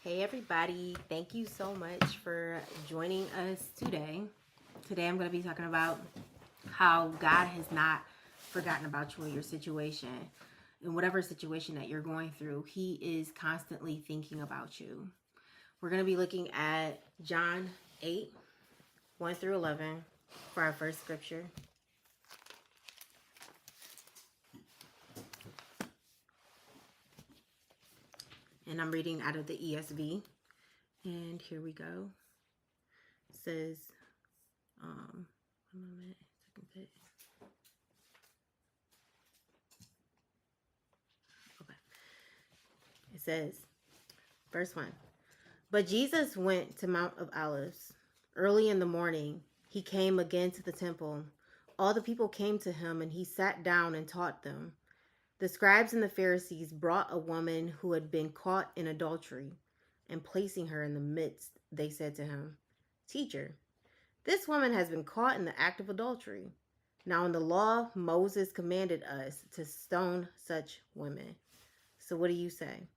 Hey everybody, thank you so much for joining us today. Today I'm going to be talking about how God has not forgotten about you or your situation. In whatever situation that you're going through, He is constantly thinking about you. We're going to be looking at John 8, 1 through 11 for our first scripture. And I'm reading out of the ESV. And here we go. It says, one moment, second page. Okay. It says, verse 1. But Jesus went to Mount of Olives. Early in the morning, he came again to the temple. All the people came to him, and he sat down and taught them. The scribes and the Pharisees brought a woman who had been caught in adultery, and placing her in the midst, they said to him, Teacher, this woman has been caught in the act of adultery. Now in the law, Moses commanded us to stone such women. So what do you say?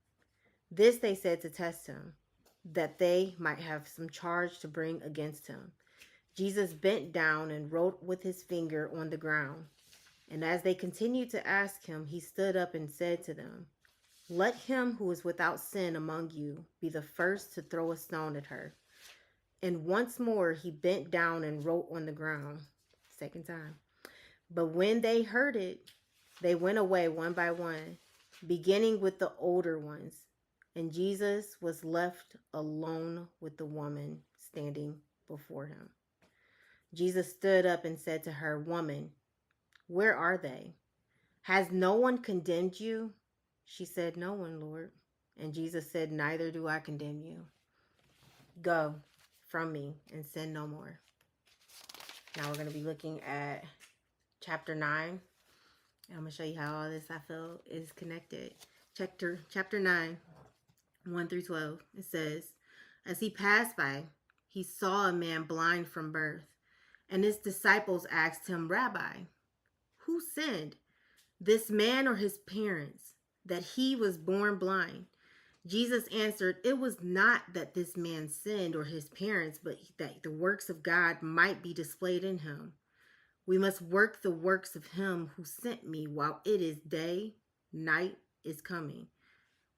This they said to test him, that they might have some charge to bring against him. Jesus bent down and wrote with his finger on the ground. And as they continued to ask him, he stood up and said to them, Let him who is without sin among you be the first to throw a stone at her. And once more he bent down and wrote on the ground. Second time. But when they heard it, they went away one by one, beginning with the older ones. And Jesus was left alone with the woman standing before him. Jesus stood up and said to her, Woman, where are they? Has no one condemned you? She said, No one, Lord. And Jesus said, Neither do I condemn you. Go from me and sin no more. Now we're going to be looking at chapter 9. And I'm going to show you how all this I feel is connected. Chapter 9, 1 through 12. It says, As he passed by, he saw a man blind from birth. And his disciples asked him, Rabbi, who sinned, this man or his parents, that he was born blind? Jesus answered, It was not that this man sinned or his parents, but that the works of God might be displayed in him. We must work the works of him who sent me while it is day. Night is coming,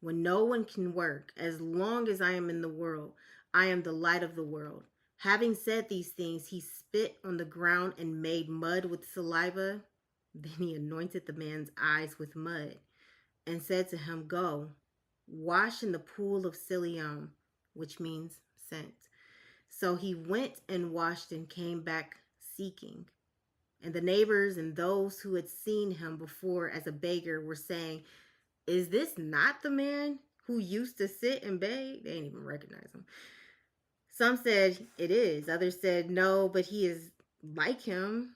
when no one can work. As long as I am in the world, I am the light of the world. Having said these things, he spit on the ground and made mud with saliva. Then he anointed the man's eyes with mud and said to him, Go, wash in the pool of Siloam, which means sent. So he went and washed and came back seeking. And the neighbors and those who had seen him before as a beggar were saying, Is this not the man who used to sit and beg? They didn't even recognize him. Some said, It is. Others said, No, but he is like him.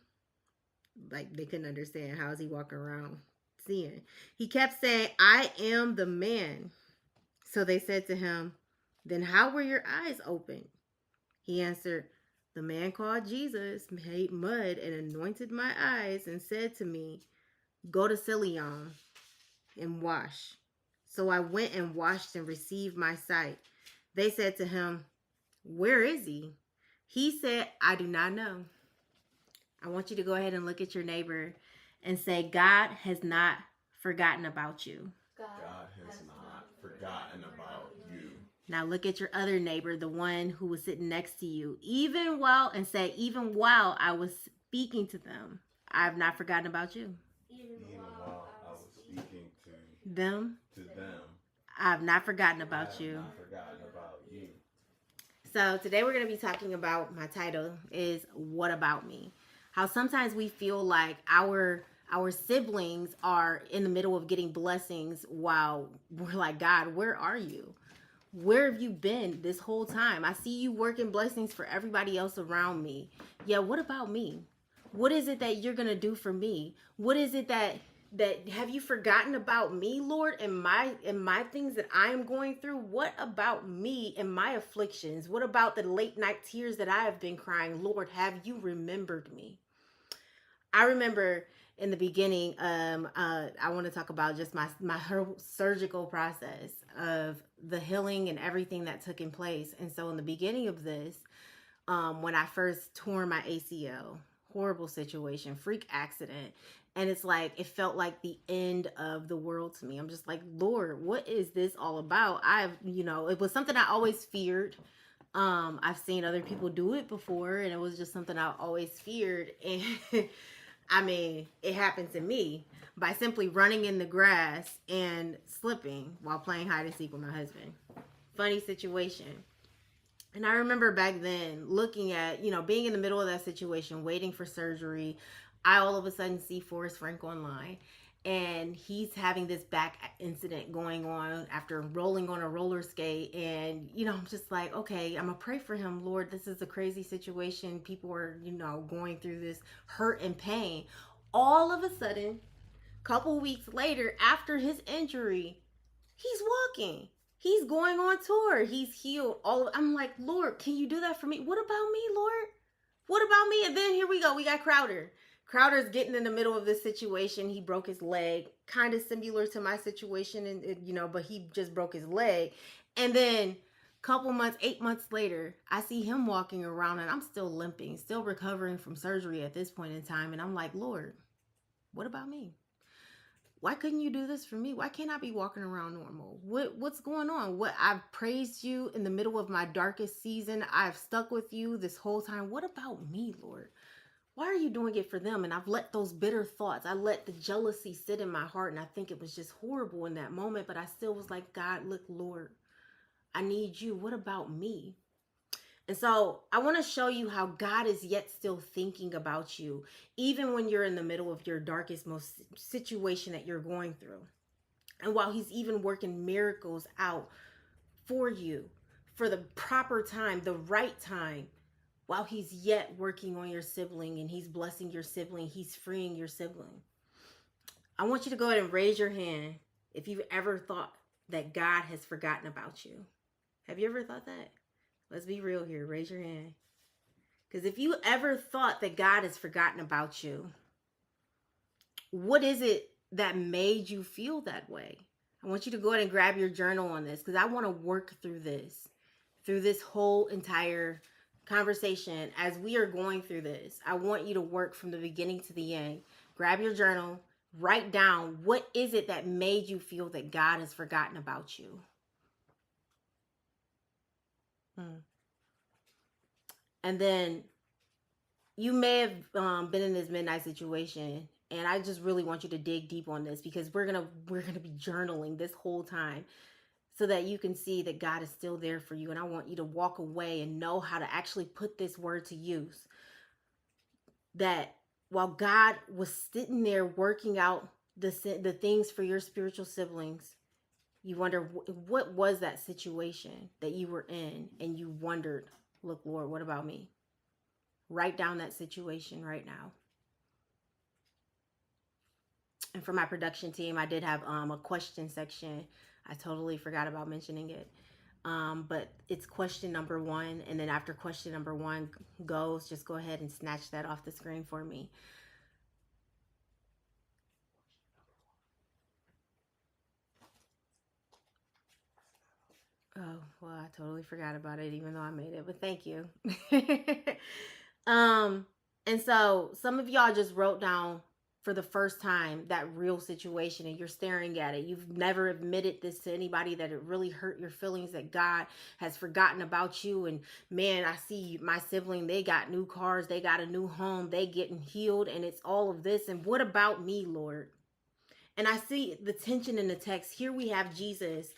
Like they couldn't understand. How is he walking around seeing? He kept saying, I am the man. So they said to him, Then how were your eyes opened? He answered, The man called Jesus made mud and anointed my eyes and said to me, Go to Siloam and wash. So I went and washed and received my sight. They said to him, Where is he? He said, I do not know. I want you to go ahead and look at your neighbor and say, God has not forgotten about you. God has not forgotten about you. Now look at your other neighbor, the one who was sitting next to you. Even while I was speaking to them, I have not forgotten about you. Even while I was speaking to them, I have not forgotten about you. Not forgotten about you. So today we're going to be talking about, my title is What About Me? How sometimes we feel like our siblings are in the middle of getting blessings while we're like, God, where are you? Where have you been this whole time? I see you working blessings for everybody else around me. Yeah, what about me? What is it that you're going to do for me? What is it that have you forgotten about me, Lord, and my things that I am going through? What about me and my afflictions? What about the late night tears that I have been crying? Lord, have you remembered me? I remember in the beginning, I want to talk about just my whole surgical process of the healing and everything that took in place. And so in the beginning of this, when I first tore my ACL, horrible situation, freak accident. And it's like, it felt like the end of the world to me. I'm just like, Lord, what is this all about? It was something I always feared. I've seen other people do it before, and it was just something I always feared. And I mean, it happened to me by simply running in the grass and slipping while playing hide and seek with my husband. Funny situation. And I remember back then looking at, being in the middle of that situation, waiting for surgery. I all of a sudden see Forrest Frank online, and he's having this back incident going on after rolling on a roller skate. And, I'm just like, okay, I'm going to pray for him. Lord, this is a crazy situation. People are, going through this hurt and pain. All of a sudden, a couple weeks later, after his injury, he's walking. He's going on tour. He's healed. I'm like, Lord, can you do that for me? What about me, Lord? What about me? And then here we go. We got Crowder. Crowder's getting in the middle of this situation. He broke his leg, kind of similar to my situation, and but he just broke his leg. And then couple months, 8 months later, I see him walking around, and I'm still limping, still recovering from surgery at this point in time. And I'm like, Lord, what about me? Why couldn't you do this for me? Why can't I be walking around normal? What's going on? I've praised you in the middle of my darkest season. I've stuck with you this whole time. What about me, Lord? Why are you doing it for them? And I've let those bitter thoughts, I let the jealousy sit in my heart, and I think it was just horrible in that moment, but I still was like, God, look, Lord, I need you. What about me? And so I want to show you how God is yet still thinking about you, even when you're in the middle of your darkest, most situation that you're going through. And while he's even working miracles out for you for the proper time, the right time, while he's yet working on your sibling and he's blessing your sibling, he's freeing your sibling. I want you to go ahead and raise your hand if you've ever thought that God has forgotten about you. Have you ever thought that? Let's be real here. Raise your hand. Because if you ever thought that God has forgotten about you, what is it that made you feel that way? I want you to go ahead and grab your journal on this, because I want to work through this whole entire conversation. As we are going through this, I want you to work from the beginning to the end. Grab your journal, write down, what is it that made you feel that God has forgotten about you? And then you may have been in this midnight situation, and I just really want you to dig deep on this, because we're gonna be journaling this whole time, so that you can see that God is still there for you. And I want you to walk away and know how to actually put this word to use. That while God was sitting there working out the things for your spiritual siblings, you wonder, what was that situation that you were in, and you wondered, look, Lord, what about me? Write down that situation right now. And for my production team, I did have a question section. I totally forgot about mentioning it. But it's question number 1. And then after question number 1 goes, just go ahead and snatch that off the screen for me. Oh, well, I totally forgot about it, even though I made it, but thank you. And so some of y'all just wrote down for the first time that real situation, and you're staring at it. You've never admitted this to anybody, that it really hurt your feelings, that God has forgotten about you. And man, I see my sibling, they got new cars, they got a new home, they getting healed, and it's all of this. And what about me, Lord? And I see the tension in the text. Here we have Jesus,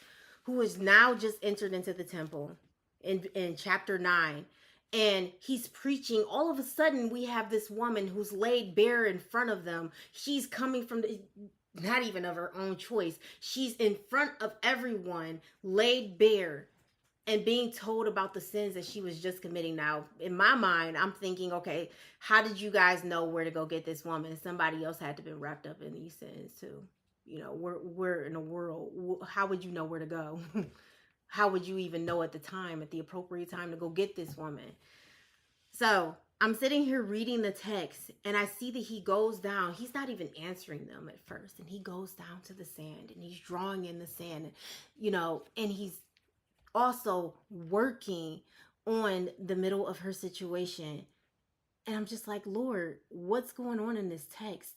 who is now just entered into the temple in chapter 9. And he's preaching. All of a sudden, we have this woman who's laid bare in front of them. She's coming from not even of her own choice. She's in front of everyone, laid bare, and being told about the sins that she was just committing. Now, in my mind, I'm thinking, okay, how did you guys know where to go get this woman? Somebody else had to be wrapped up in these sins too. We're in a world. How would you know where to go? How would you even know at the appropriate time to go get this woman? So I'm sitting here reading the text and I see that he goes down. He's not even answering them at first. And he goes down to the sand and he's drawing in the sand, and he's also working on the middle of her situation. And I'm just like, Lord, what's going on in this text?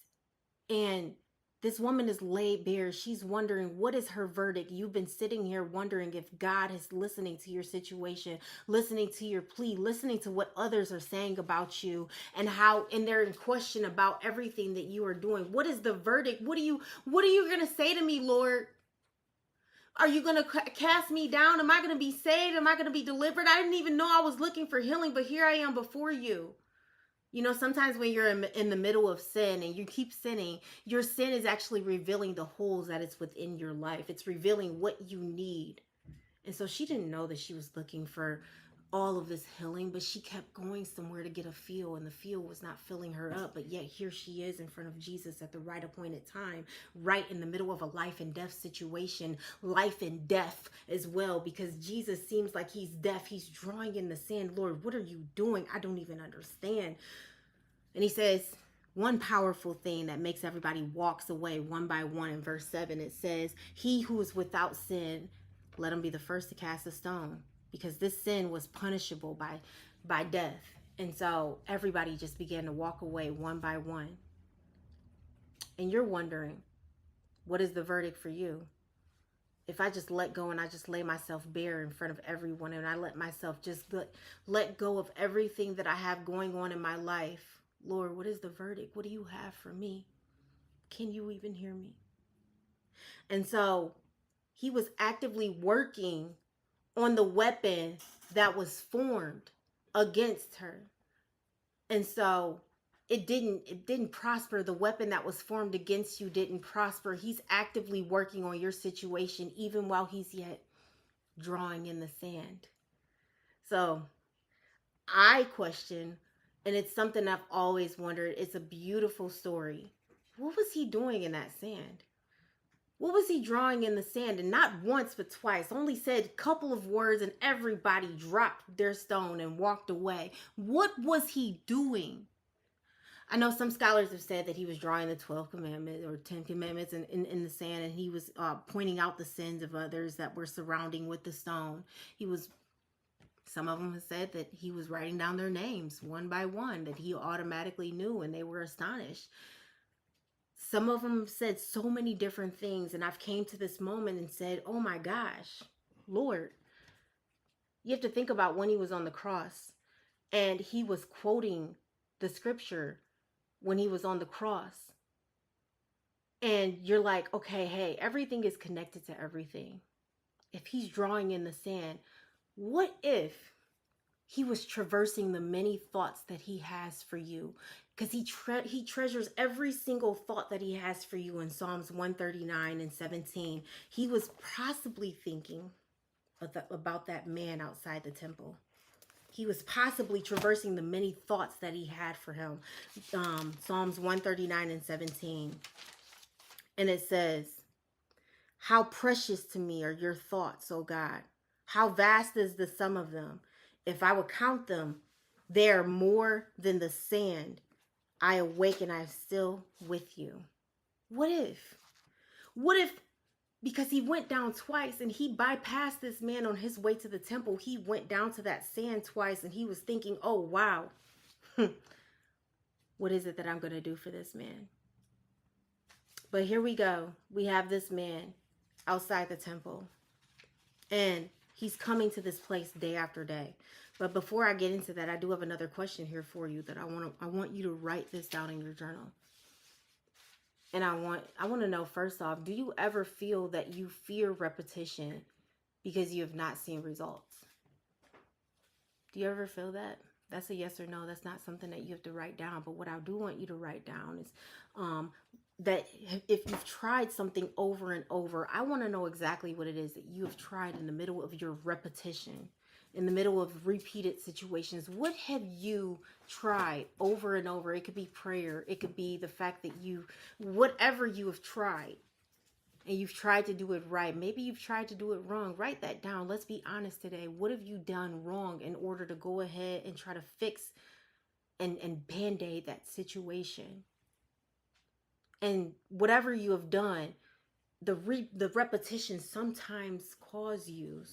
And this woman is laid bare. She's wondering, what is her verdict? You've been sitting here wondering if God is listening to your situation, listening to your plea, listening to what others are saying about you, and they're in question about everything that you are doing. What is the verdict? What are you going to say to me, Lord? Are you going to cast me down? Am I going to be saved? Am I going to be delivered? I didn't even know I was looking for healing, but here I am before you. Sometimes when you're in the middle of sin and you keep sinning, your sin is actually revealing the holes that it's within your life. It's revealing what you need. And so she didn't know that she was looking for all of this healing, but she kept going somewhere to get a feel, and the feel was not filling her up. But yet here she is in front of Jesus at the right appointed time, right in the middle of a life and death situation, life and death as well, because Jesus seems like he's deaf. He's drawing in the sand. Lord, what are you doing? I don't even understand. And he says one powerful thing that makes everybody walks away one by one. In verse 7, it says, he who is without sin, let him be the first to cast a stone, because this sin was punishable by death. And so everybody just began to walk away one by one. And you're wondering, what is the verdict for you? If I just let go and I just lay myself bare in front of everyone, and I let myself just let go of everything that I have going on in my life, Lord, what is the verdict? What do you have for me? Can you even hear me? And so he was actively working on the weapon that was formed against her. And so it didn't prosper. The weapon that was formed against you didn't prosper. He's actively working on your situation even while he's yet drawing in the sand. So I question, and it's something I've always wondered. It's a beautiful story. What was he doing in that sand? What was he drawing in the sand? And not once, but twice. Only said a couple of words and everybody dropped their stone and walked away. What was he doing? I know some scholars have said that he was drawing the 12 commandments or 10 commandments in the sand, and he was pointing out the sins of others that were surrounding with the stone. Some of them have said that he was writing down their names one by one, that he automatically knew, and they were astonished. Some of them said so many different things, and I've came to this moment and said, oh my gosh, Lord, you have to think about when he was on the cross, and he was quoting the scripture when he was on the cross. And you're like, okay, hey, everything is connected to everything. If he's drawing in the sand, what if he was traversing the many thoughts that he has for you? Because he treasures every single thought that he has for you in Psalms 139 and 17. He was possibly thinking about that man outside the temple. He was possibly traversing the many thoughts that he had for him. Psalms 139 and 17. And it says, how precious to me are your thoughts, O God. How vast is the sum of them. If I would count them, they are more than the sand. I awake and I am still with you. What if, because he went down twice and he bypassed this man on his way to the temple, he went down to that sand twice and he was thinking, oh, wow, what is it that I'm going to do for this man? But here we go. We have this man outside the temple, and he's coming to this place day after day. But before I get into that, I do have another question here for you that I want you to write this down in your journal. And I want to know, first off, do you ever feel that you fear repetition because you have not seen results? Do you ever feel that? That's a yes or no. That's not something that you have to write down. But what I do want you to write down is that if you've tried something over and over, I want to know exactly what it is that you have tried in the middle of your repetition, in the middle of repeated situations. What have you tried over and over? It could be prayer. It could be the fact that whatever you have tried, and you've tried to do it right. Maybe you've tried to do it wrong. Write that down. Let's be honest today. What have you done wrong in order to go ahead and try to fix and band-aid that situation. And whatever you have done, the repetition sometimes cause you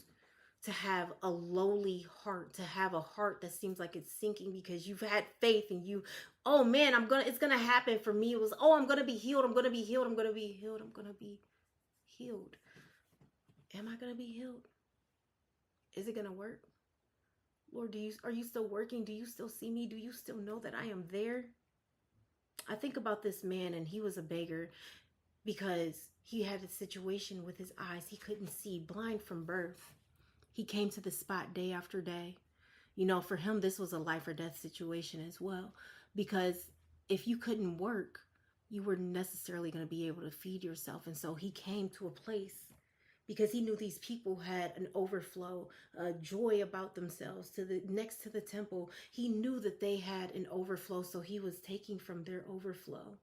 to have a lowly heart, to have a heart that seems like it's sinking because you've had faith and you, oh man, it's gonna happen for me. It was, oh, I'm gonna be healed, I'm gonna be healed, I'm gonna be healed, I'm gonna be healed. Am I gonna be healed? Is it gonna work? Lord, are you still working? Do you still see me? Do you still know that I am there? I think about this man, and he was a beggar because he had a situation with his eyes. He couldn't see, blind from birth. He came to the spot day after day. You know, for him, this was a life or death situation as well, because if you couldn't work, you were necessarily going to be able to feed yourself. And so he came to a place because he knew these people had an overflow, joy about themselves. Next to the temple, he knew that they had an overflow, so he was taking from their overflow.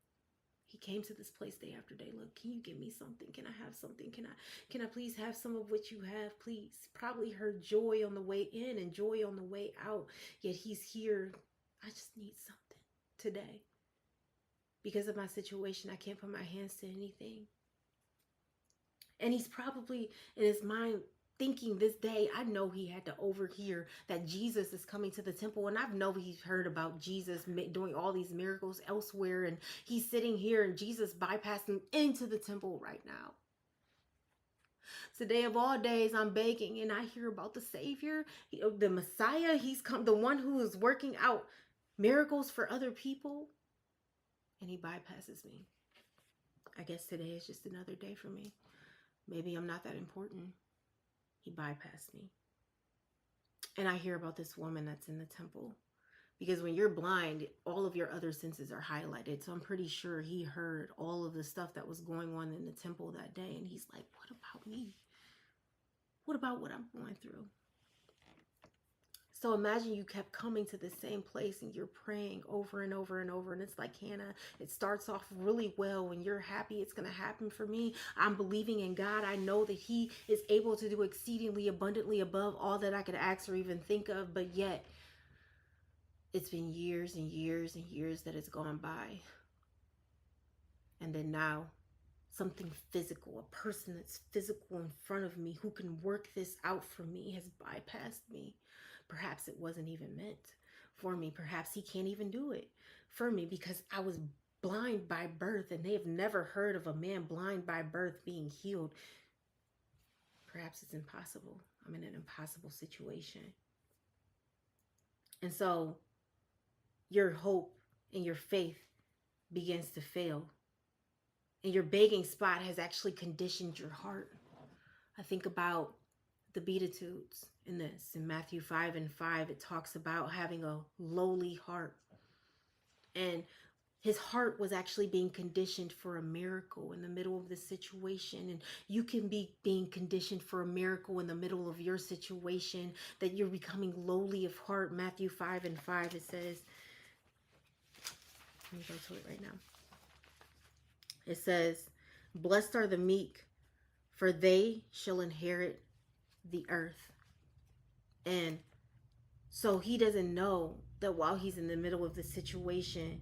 He came to this place day after day. Look, can you give me something? Can I have something? Can I please have some of what you have, please? Probably heard joy on the way in and joy on the way out. Yet he's here. I just need something today. Because of my situation, I can't put my hands to anything. And he's probably in his mind thinking this day, I know he had to overhear that Jesus is coming to the temple. And I know he's heard about Jesus doing all these miracles elsewhere. And he's sitting here and Jesus bypassed him into the temple right now. Today of all days, I'm begging and I hear about the Savior, the Messiah. He's come, the one who is working out miracles for other people. And he bypasses me. I guess today is just another day for me. Maybe I'm not that important. He bypassed me. And I hear about this woman that's in the temple. Because when you're blind, all of your other senses are highlighted. So I'm pretty sure he heard all of the stuff that was going on in the temple that day. And he's like, what about me? What about what I'm going through? So imagine you kept coming to the same place and you're praying over and over and over. And it's like, Hannah, it starts off really well when you're happy. It's going to happen for me. I'm believing in God. I know that he is able to do exceedingly abundantly above all that I could ask or even think of. But yet it's been years and years and years that it's gone by. And then now something physical, a person that's physical in front of me who can work this out for me has bypassed me. Perhaps it wasn't even meant for me. Perhaps he can't even do it for me because I was blind by birth and they have never heard of a man blind by birth being healed. Perhaps it's impossible. I'm in an impossible situation. And so your hope and your faith begins to fail. And your begging spot has actually conditioned your heart. I think about the Beatitudes in this. In Matthew 5:5, it talks about having a lowly heart. And his heart was actually being conditioned for a miracle in the middle of the situation. And you can be being conditioned for a miracle in the middle of your situation, that you're becoming lowly of heart. Matthew 5:5, it says, let me go to it right now. It says, blessed are the meek, for they shall inherit the earth. And so he doesn't know that while he's in the middle of the situation,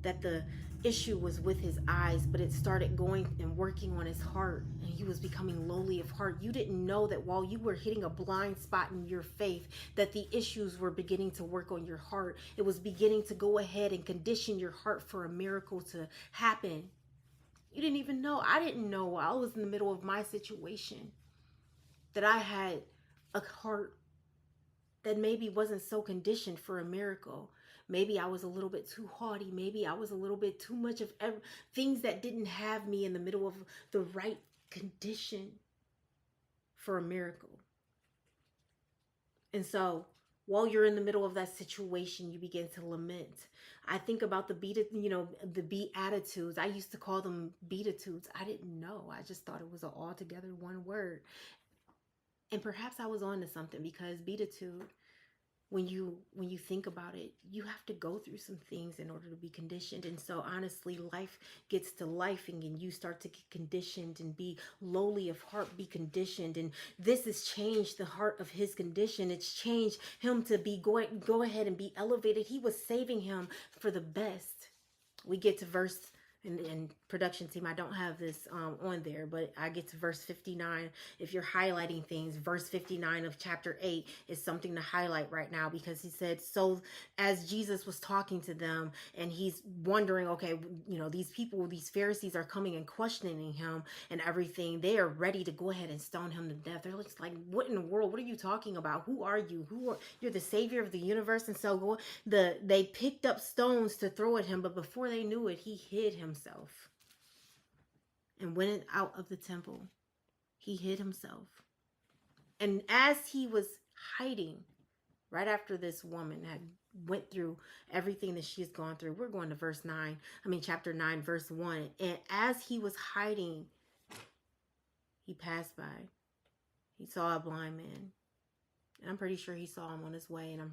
that the issue was with his eyes, but it started going and working on his heart, and he was becoming lowly of heart. You didn't know that while you were hitting a blind spot in your faith, that the issues were beginning to work on your heart. It was beginning to go ahead and condition your heart for a miracle to happen. You didn't even know. I didn't know while I was in the middle of my situation that I had a heart that maybe wasn't so conditioned for a miracle. Maybe I was a little bit too haughty. Maybe I was a little bit too much of things that didn't have me in the middle of the right condition for a miracle. And so while you're in the middle of that situation, you begin to lament. I think about the Beatitudes. I used to call them Beatitudes. I didn't know. I just thought it was altogether one word. And perhaps I was on to something, because beatitude when you think about it, you have to go through some things in order to be conditioned. And so honestly, life gets to lifing, and you start to get conditioned and be lowly of heart, be conditioned. And this has changed the heart of his condition. It's changed him to be go ahead and be elevated. He was saving him for the best. We get to verse, and production team, I don't have this on there, but I get to verse 59. If you're highlighting things, verse 59 of chapter 8 is something to highlight right now, because he said, so as Jesus was talking to them, and he's wondering, okay, these people, these Pharisees are coming and questioning him and everything. They are ready to go ahead and stone him to death. They're just like, what in the world? What are you talking about? Who are you? You're the savior of the universe. And so they picked up stones to throw at him, but before they knew it, he hid himself and went out of the temple. He hid himself. And as he was hiding, right after this woman had went through everything that she's gone through, we're going to chapter 9, verse 1. And as he was hiding, he passed by. He saw a blind man. And I'm pretty sure he saw him on his way. And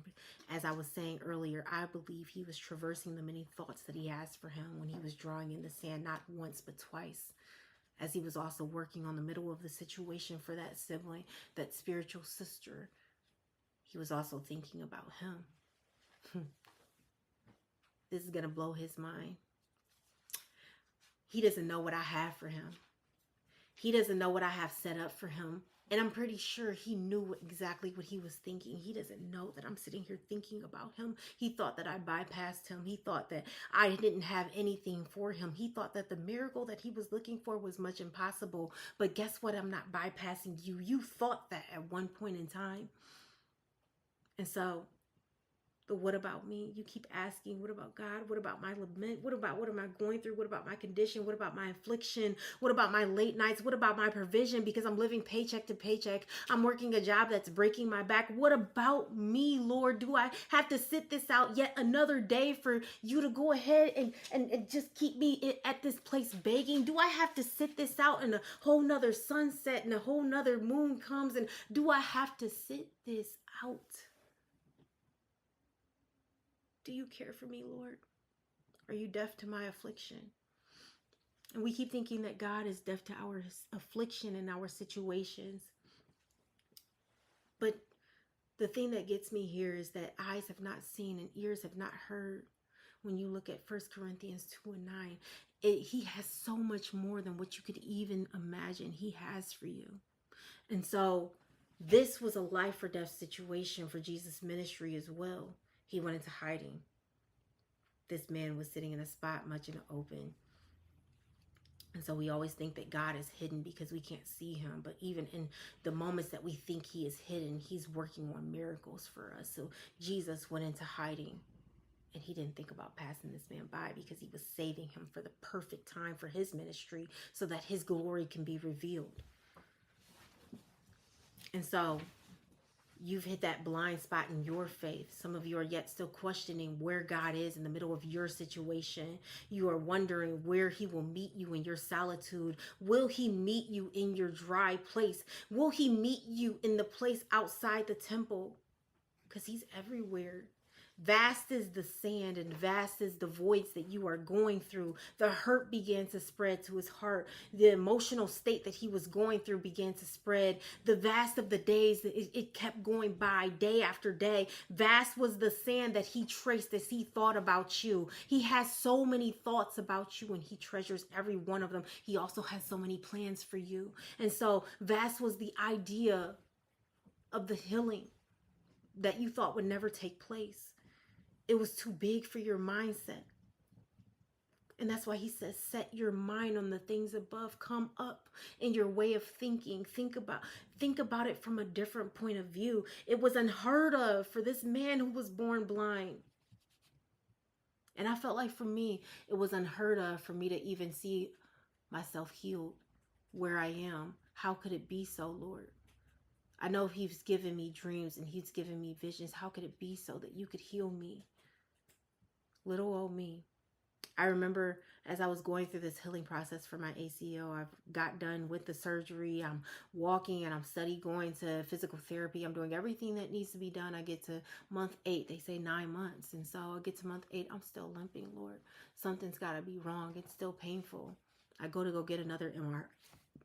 as I was saying earlier, I believe he was traversing the many thoughts that he has for him when he was drawing in the sand, not once, but twice. As he was also working on the middle of the situation for that sibling, that spiritual sister, he was also thinking about him. This is going to blow his mind. He doesn't know what I have for him. He doesn't know what I have set up for him. And I'm pretty sure he knew exactly what he was thinking. He doesn't know that I'm sitting here thinking about him. He thought that I bypassed him. He thought that I didn't have anything for him. He thought that the miracle that he was looking for was much impossible. But guess what? I'm not bypassing you. You thought that at one point in time. And so, but what about me? You keep asking, what about God? What about my lament? What am I going through? What about my condition? What about my affliction? What about my late nights? What about my provision? Because I'm living paycheck to paycheck. I'm working a job that's breaking my back. What about me, Lord? Do I have to sit this out yet another day for you to go ahead and just keep me at this place begging? Do I have to sit this out and a whole nother sunset and a whole nother moon comes? And do I have to sit this out? Do you care for me, Lord? Are you deaf to my affliction? And we keep thinking that God is deaf to our affliction and our situations. But the thing that gets me here is that eyes have not seen and ears have not heard. When you look at 1 Corinthians 2 and 9, he has so much more than what you could even imagine he has for you. And so this was a life or death situation for Jesus' ministry as well. He went into hiding. This man was sitting in a spot much in the open. And so we always think that God is hidden because we can't see him. But even in the moments that we think he is hidden, he's working on miracles for us. So Jesus went into hiding. And he didn't think about passing this man by because he was saving him for the perfect time for his ministry so that his glory can be revealed. And so you've hit that blind spot in your faith. Some of you are yet still questioning where God is in the middle of your situation. You are wondering where he will meet you in your solitude. Will he meet you in your dry place? Will he meet you in the place outside the temple? Because he's everywhere. Vast is the sand and vast is the voids that you are going through. The hurt began to spread to his heart. The emotional state that he was going through began to spread. The vast of the days, it kept going by day after day. Vast was the sand that he traced as he thought about you. He has so many thoughts about you and he treasures every one of them. He also has so many plans for you. And so vast was the idea of the healing that you thought would never take place. It was too big for your mindset. And that's why he says, set your mind on the things above. Come up in your way of thinking. Think about it from a different point of view. It was unheard of for this man who was born blind. And I felt like for me, it was unheard of for me to even see myself healed where I am. How could it be so, Lord? I know he's given me dreams and he's given me visions. How could it be so that you could heal me? Little old me. I remember as I was going through this healing process for my ACL, I've got done with the surgery. I'm walking and I'm study going to physical therapy. I'm doing everything that needs to be done. I get to month 8. They say 9 months. And so I get to month 8. I'm still limping, Lord. Something's got to be wrong. It's still painful. I go get another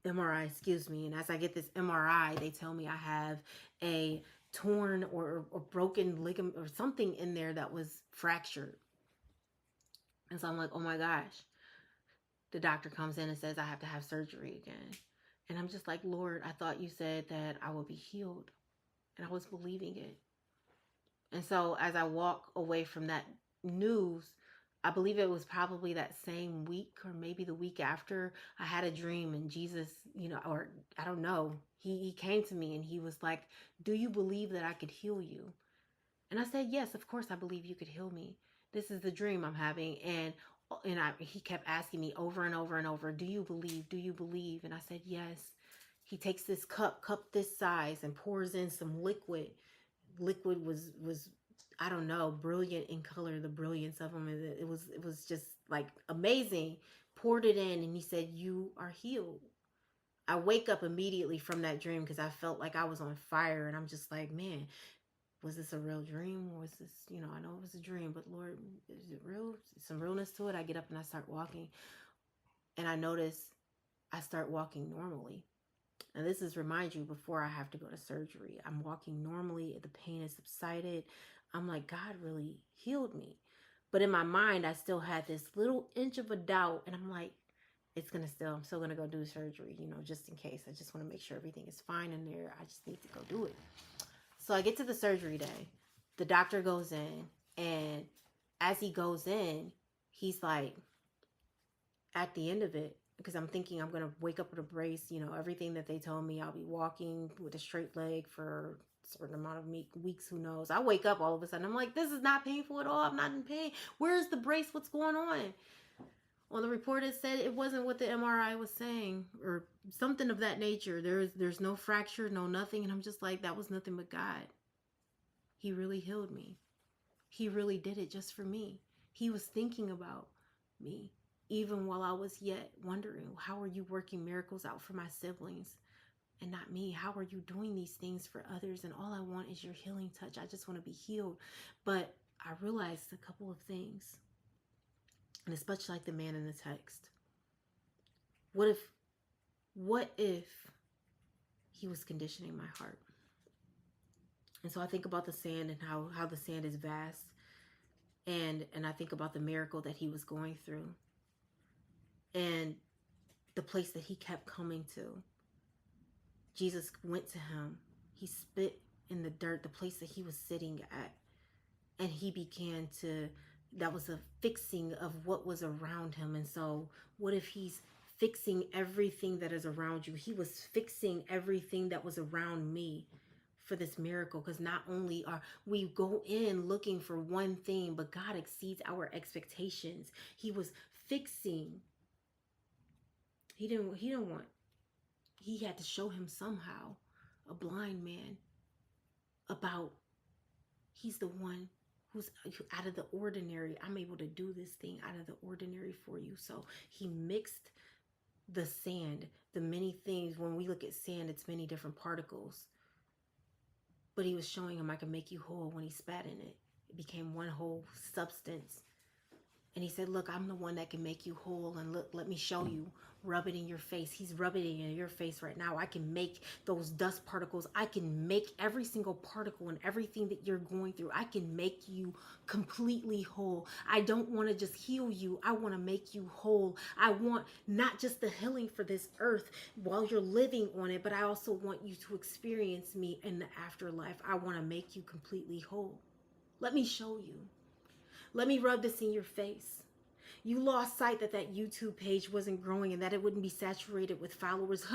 MRI, excuse me. And as I get this MRI, they tell me I have a torn or broken ligament or something in there that was fractured. And so I'm like, oh my gosh. The doctor comes in and says I have to have surgery again. And I'm just like, Lord, I thought you said that I would be healed. And I was believing it. And so as I walk away from that news, I believe it was probably that same week or maybe the week after, I had a dream and Jesus, or I don't know, he came to me and he was like, do you believe that I could heal you? And I said, yes, of course I believe you could heal me. This is the dream I'm having. He kept asking me over and over and over, do you believe? Do you believe? And I said, yes. He takes this cup this size, and pours in some liquid. Liquid was I don't know, brilliant in color. The brilliance of them, it was just like amazing. Poured it in, and he said, you are healed. I wake up immediately from that dream because I felt like I was on fire, and I'm just like, man, was this a real dream, or was this, I know it was a dream, but Lord, is it real? Some realness to it. I get up and I start walking, and I notice I start walking normally. And this is, remind you, before I have to go to surgery. I'm walking normally. The pain has subsided. I'm like, God really healed me. But in my mind, I still had this little inch of a doubt. And I'm like, I'm still going to go do surgery, just in case. I just want to make sure everything is fine in there. I just need to go do it. So I get to the surgery day. The doctor goes in. And as he goes in, he's like, at the end of it, because I'm thinking I'm going to wake up with a brace, everything that they told me, I'll be walking with a straight leg for a certain amount of weeks, who knows. I wake up all of a sudden, I'm like, this is not painful at all. I'm not in pain. Where's the brace? What's going on? On the report, it said it wasn't what the MRI was saying, or something of that nature. There's no fracture, no nothing. And I'm just like, that was nothing but God. He really healed me. He really did it just for me. He was thinking about me. Even while I was yet wondering, how are you working miracles out for my siblings and not me? How are you doing these things for others? And all I want is your healing touch. I just want to be healed. But I realized a couple of things. And it's much like the man in the text. What if he was conditioning my heart? And so I think about the sand and how the sand is vast. And I think about the miracle that he was going through. And the place that he kept coming to. Jesus went to him. He spit in the dirt, the place that he was sitting at. And he began to, that was a fixing of what was around him. And so what if he's fixing everything that is around you? He was fixing everything that was around me for this miracle. Because not only are we go in looking for one thing, but God exceeds our expectations. He was fixing. He had to show him somehow, a blind man, about he's the one who's out of the ordinary. I'm able to do this thing out of the ordinary for you. So he mixed the sand, the many things. When we look at sand, it's many different particles. But he was showing him, I can make you whole. When he spat in it, it became one whole substance. And he said, look, I'm the one that can make you whole. And look, let me show you. Rub it in your face. He's rubbing it in your face right now. I can make those dust particles. I can make every single particle and everything that you're going through. I can make you completely whole. I don't want to just heal you. I want to make you whole. I want not just the healing for this earth while you're living on it, but I also want you to experience me in the afterlife. I want to make you completely whole. Let me show you. Let me rub this in your face. You lost sight that YouTube page wasn't growing and that it wouldn't be saturated with followers.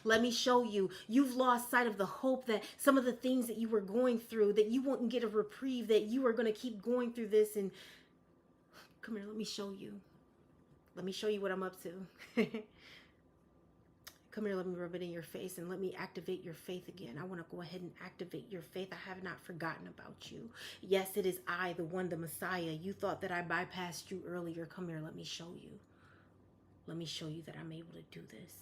Let me show you. You've lost sight of the hope that some of the things that you were going through, that you wouldn't get a reprieve, that you are going to keep going through this. And come here, let me show you. Let me show you what I'm up to. Come here, let me rub it in your face and let me activate your faith again. I want to go ahead and activate your faith. I have not forgotten about you. Yes, it is I, the one, the Messiah. You thought that I bypassed you earlier. Come here, let me show you. Let me show you that I'm able to do this.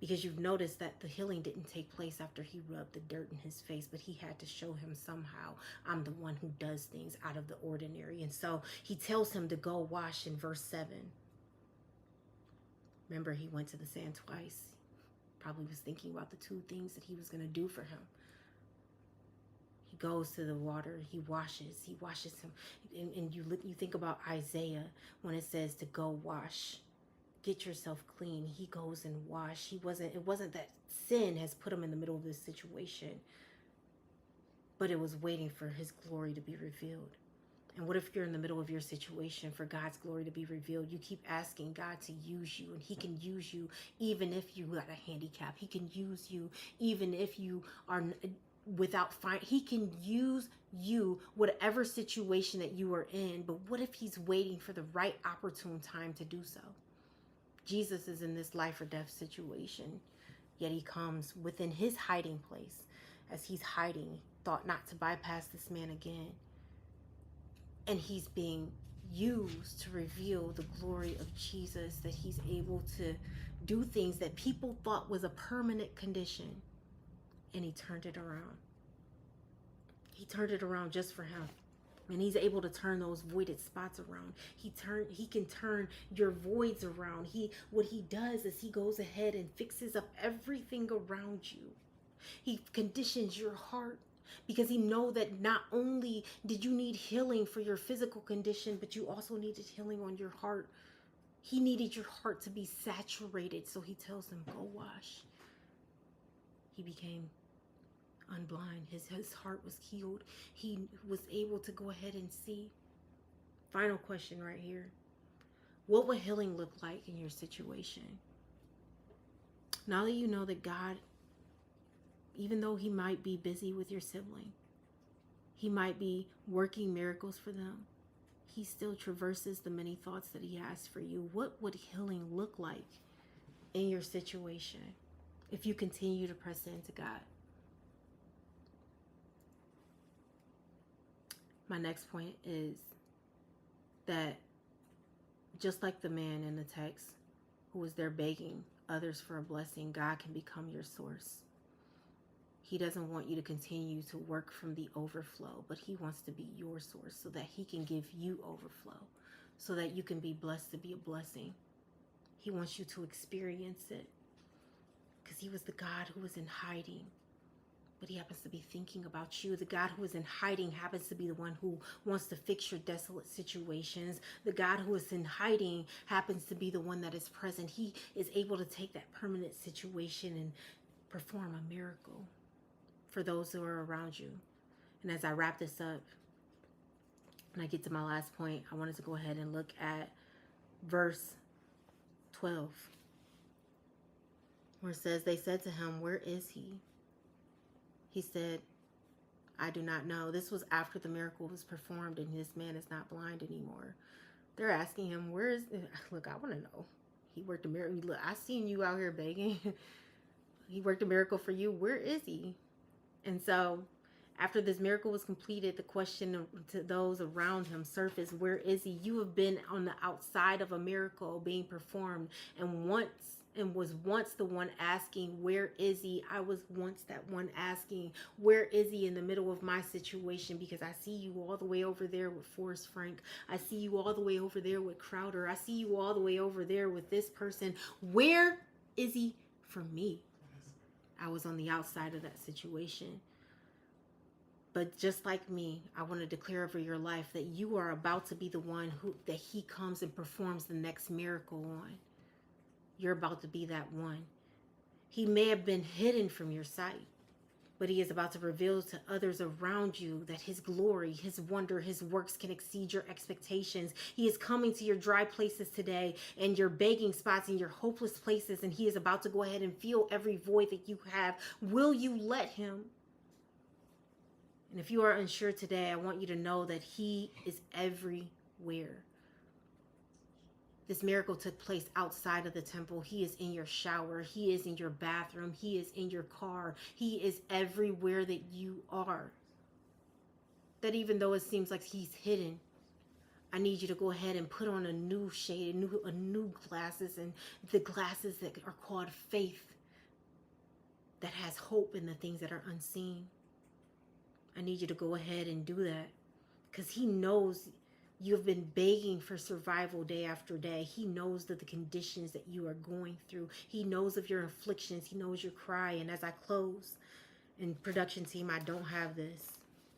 Because you've noticed that the healing didn't take place after he rubbed the dirt in his face, but he had to show him somehow, I'm the one who does things out of the ordinary. And so he tells him to go wash in verse 7. Remember, he went to the sand twice. Probably was thinking about the two things that he was going to do for him. He goes to the water, he washes him. And you think about Isaiah when it says to go wash. Get yourself clean. He goes and wash. It wasn't that sin has put him in the middle of this situation, but it was waiting for his glory to be revealed. And what if you're in the middle of your situation for God's glory to be revealed? You keep asking God to use you, and he can use you even if you got a handicap. He can use you even if you are without he can use you, whatever situation that you are in. But what if he's waiting for the right opportune time to do so? Jesus is in this life or death situation, yet he comes within his hiding place. As he's hiding, thought not to bypass this man again. And he's being used to reveal the glory of Jesus, that he's able to do things that people thought was a permanent condition. And he turned it around. He turned it around just for him. And he's able to turn those voided spots around. He can turn your voids around. What he does is he goes ahead and fixes up everything around you. He conditions your heart, because he know that not only did you need healing for your physical condition, but you also needed healing on your heart. He needed your heart to be saturated, so he tells him, go wash. He became unblind. His heart was healed. He was able to go ahead and see. Final question right here. What would healing look like in your situation? Now that you know that God, even though he might be busy with your sibling, he might be working miracles for them, he still traverses the many thoughts that he has for you. What would healing look like in your situation if you continue to press into God? My next point is that just like the man in the text who was there begging others for a blessing, God can become your source. He doesn't want you to continue to work from the overflow, but he wants to be your source so that he can give you overflow, so that you can be blessed to be a blessing. He wants you to experience it, because he was the God who was in hiding, but he happens to be thinking about you. The God who is in hiding happens to be the one who wants to fix your desolate situations. The God who is in hiding happens to be the one that is present. He is able to take that permanent situation and perform a miracle for those who are around you. And as I wrap this up and I get to my last point, I wanted to go ahead and look at verse 12, where it says, they said to him, where is he? He said, I do not know. This was after the miracle was performed and this man is not blind anymore. They're asking him, where is, look, I want to know. He worked a miracle. Look, I seen you out here begging. He worked a miracle for you. Where is he? And so after this miracle was completed, the question to those around him surfaced, where is he? You have been on the outside of a miracle being performed and was once the one asking, where is he? I was once that one asking, where is he in the middle of my situation? Because I see you all the way over there with Forrest Frank. I see you all the way over there with Crowder. I see you all the way over there with this person. Where is he for me? I was on the outside of that situation. But just like me, I want to declare over your life that you are about to be the one that he comes and performs the next miracle on. You're about to be that one. He may have been hidden from your sight, but he is about to reveal to others around you that his glory, his wonder, his works can exceed your expectations. He is coming to your dry places today and your begging spots and your hopeless places, and he is about to go ahead and fill every void that you have. Will you let him? And if you are unsure today, I want you to know that he is everywhere. This miracle took place outside of the temple. He is in your shower. He is in your bathroom. He is in your car. He is everywhere that you are. That even though it seems like he's hidden, I need you to go ahead and put on a new shade, a new glasses, and the glasses that are called faith, that has hope in the things that are unseen. I need you to go ahead and do that, because he knows you've been begging for survival day after day. He knows that the conditions that you are going through. He knows of your afflictions. He knows your cry. And as I close, in production team, I don't have this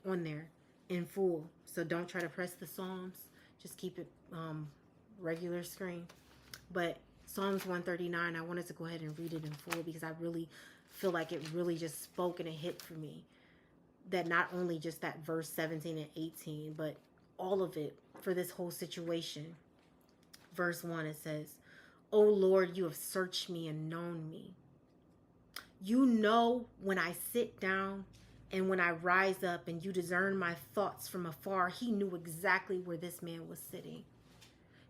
on there in full, so don't try to press the Psalms. Just keep it regular screen. But Psalms 139, I wanted to go ahead and read it in full, because I really feel like it really just spoke and it hit for me. That not only just that verse 17 and 18, but all of it for this whole situation. Verse 1, it says, "O Lord, you have searched me and known me. You know when I sit down and when I rise up, and you discern my thoughts from afar." He knew exactly where this man was sitting.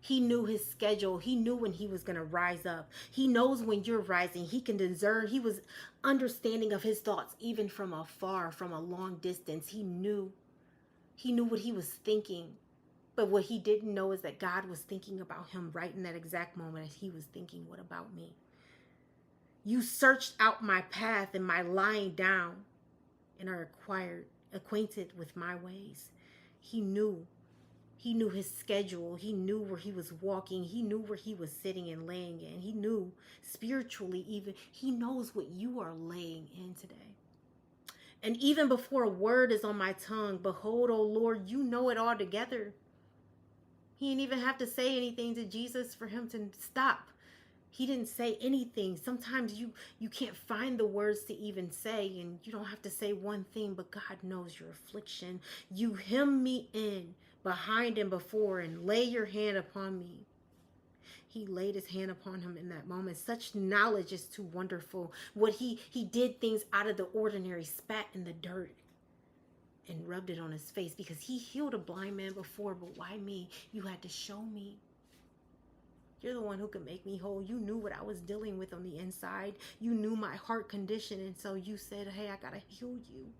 He knew his schedule. He knew when he was going to rise up. He knows when you're rising. He can discern. He was understanding of his thoughts even from afar, from a long distance. He knew what he was thinking. But what he didn't know is that God was thinking about him right in that exact moment, as he was thinking, what about me? You searched out my path and my lying down, and are acquainted with my ways. He knew his schedule. He knew where he was walking. He knew where he was sitting and laying in. He knew spiritually, even he knows what you are laying in today. And even before a word is on my tongue, behold, O Lord, you know it all together. He didn't even have to say anything to Jesus for him to stop. He didn't say anything. Sometimes you can't find the words to even say, and you don't have to say one thing, but God knows your affliction. You hem me in behind and before, and lay your hand upon me. He laid his hand upon him in that moment. Such knowledge is too wonderful. What he did things out of the ordinary, spat in the dirt and rubbed it on his face, because he healed a blind man before. But why me? You had to show me. You're the one who could make me whole. You knew what I was dealing with on the inside. You knew my heart condition. And so you said, hey, I got to heal you.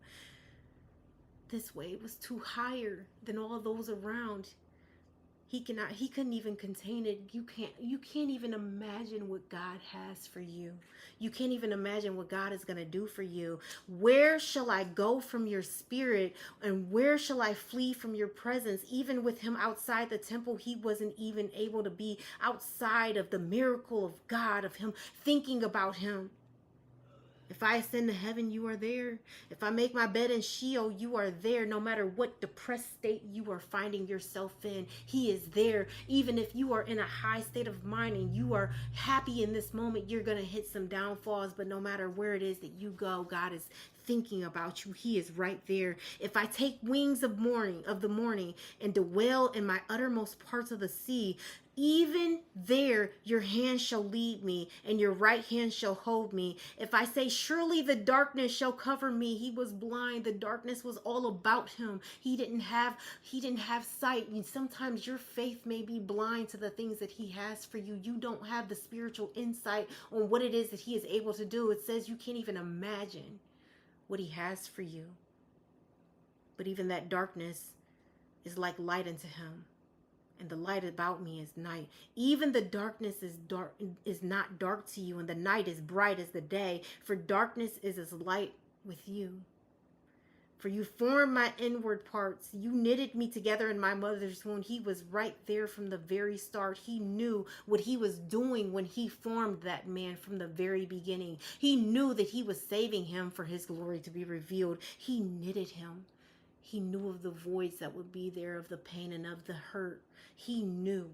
This way it was too higher than all those around. He couldn't even contain it. You can't even imagine what God has for you. You can't even imagine what God is going to do for you. Where shall I go from your spirit? And where shall I flee from your presence? Even with him outside the temple, he wasn't even able to be outside of the miracle of God, of him thinking about him. If I ascend to heaven, you are there. If I make my bed in Sheol, you are there. No matter what depressed state you are finding yourself in, he is there. Even if you are in a high state of mind and you are happy in this moment, you're going to hit some downfalls. But no matter where it is that you go, God is thinking about you. He is right there. If I take wings of the morning and dwell in my uttermost parts of the sea, even there your hand shall lead me, and your right hand shall hold me. If I say, surely the darkness shall cover me. He was blind. The darkness was all about him. He didn't have sight. And sometimes your faith may be blind to the things that he has for you. You don't have the spiritual insight on what it is that he is able to do. It says you can't even imagine what he has for you. But even that darkness is like light unto him. And the light about me is night. Even the darkness is not dark to you, and the night is bright as the day. For darkness is as light with you. For you formed my inward parts. You knitted me together in my mother's womb. He was right there from the very start. He knew what he was doing when he formed that man from the very beginning. He knew that he was saving him for his glory to be revealed. He knitted him. He knew of the voids that would be there, of the pain and of the hurt. He knew.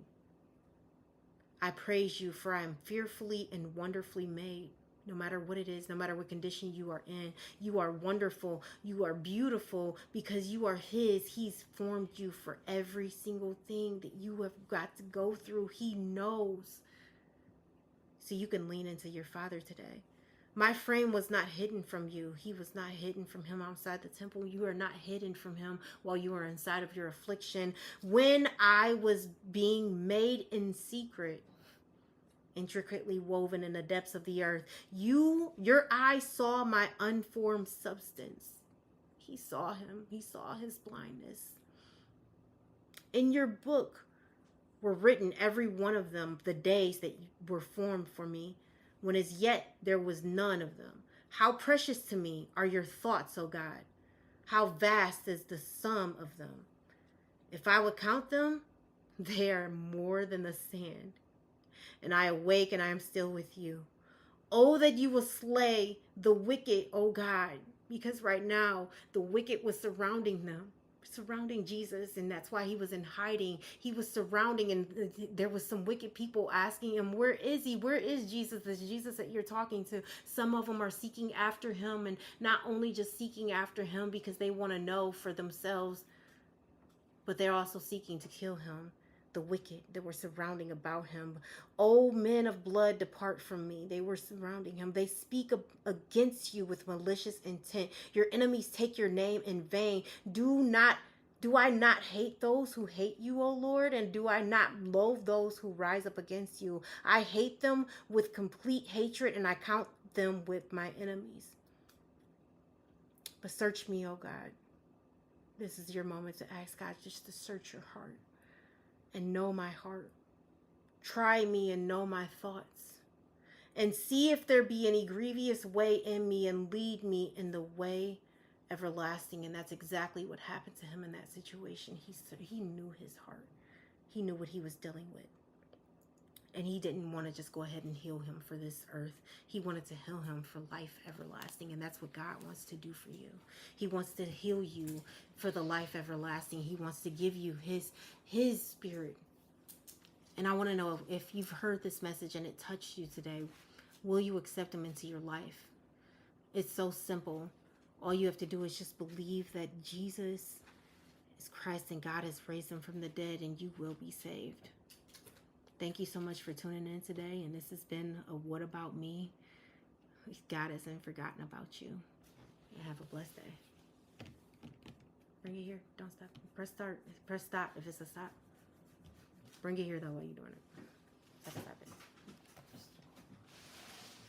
I praise you, for I am fearfully and wonderfully made. No matter what it is, no matter what condition you are in, you are wonderful. You are beautiful because you are his. He's formed you for every single thing that you have got to go through. He knows. So you can lean into your Father today. My frame was not hidden from you. He was not hidden from him outside the temple. You are not hidden from him while you are inside of your affliction. When I was being made in secret, intricately woven in the depths of the earth, your eye saw my unformed substance. He saw him. He saw his blindness. In your book were written, every one of them, the days that were formed for me, when as yet there was none of them. How precious to me are your thoughts, O God. How vast is the sum of them. If I would count them, they are more than the sand. And I awake and I am still with you. Oh, that you will slay the wicked, O God. Because right now, the wicked was surrounding them, surrounding Jesus, and that's why he was in hiding. He was surrounding, and there was some wicked people asking him, where is he? Where is Jesus? This Jesus that you're talking to. Some of them are seeking after him, and not only just seeking after him because they want to know for themselves, but they're also seeking to kill him. The wicked that were surrounding about him. O men of blood, depart from me. They were surrounding him. They speak against you with malicious intent. Your enemies take your name in vain. Do I not hate those who hate you, O Lord? And do I not loathe those who rise up against you? I hate them with complete hatred, and I count them with my enemies. But search me, O God. This is your moment to ask God just to search your heart and know my heart. Try me and know my thoughts. And see if there be any grievous way in me, and lead me in the way everlasting. And that's exactly what happened to him in that situation. He knew his heart. He knew what he was dealing with. And he didn't want to just go ahead and heal him for this earth. He wanted to heal him for life everlasting. And that's what God wants to do for you. He wants to heal you for the life everlasting. He wants to give you his spirit. And I want to know, if you've heard this message and it touched you today, will you accept him into your life? It's so simple. All you have to do is just believe that Jesus is Christ and God has raised him from the dead, and you will be saved. Thank you so much for tuning in today, and this has been a What About Me. God hasn't forgotten about you. Have a blessed day. Bring it here. Don't stop. Press start. Press stop if it's a stop. Bring it here though while you're doing it.